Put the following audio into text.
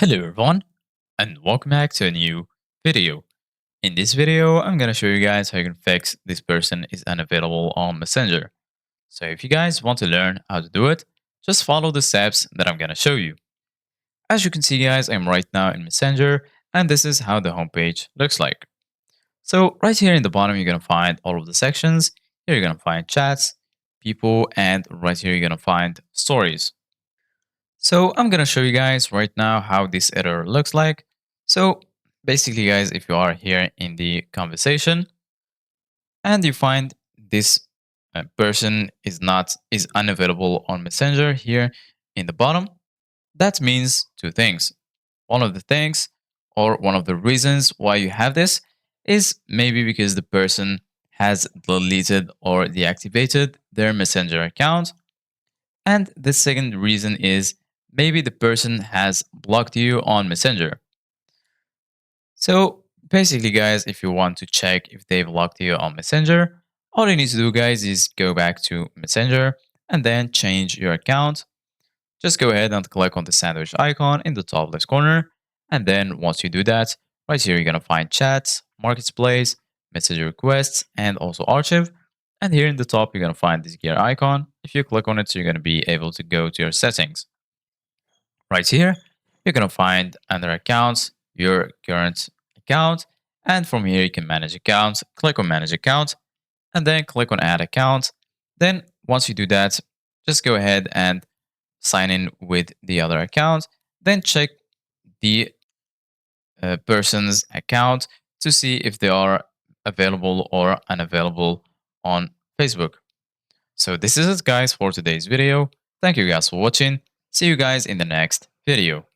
Hello everyone and welcome back to a new video. In this video, I'm going to show you guys how you can fix this person is unavailable on Messenger. So if you guys want to learn how to do it, just follow the steps that I'm going to show you. As you can see guys, I'm right now in Messenger and this is how the homepage looks like. So right here in the bottom, you're going to find all of the sections. Here you're going to find chats, people, and right here you're going to find stories. So I'm gonna show you guys right now how this error looks like. So basically guys, if you are here in the conversation and you find this person is unavailable on Messenger here in the bottom, that means two things. One of the things or one of the reasons why you have this is maybe because the person has deleted or deactivated their Messenger account, and the second reason is maybe the person has blocked you on Messenger. So basically, guys, if you want to check if they've blocked you on Messenger, all you need to do, guys, is go back to Messenger and then change your account. Just go ahead and click on the sandwich icon in the top left corner. And then once you do that, right here, you're going to find chats, marketplace, message requests, and also archive. And here in the top, you're going to find this gear icon. If you click on it, you're going to be able to go to your settings. Right here, you're going to find under accounts, your current account. And from here, you can manage accounts. Click on manage account and then click on add account. Then once you do that, just go ahead and sign in with the other account. Then check the person's account to see if they are available or unavailable on Facebook. So this is it guys for today's video. Thank you guys for watching. See you guys in the next video.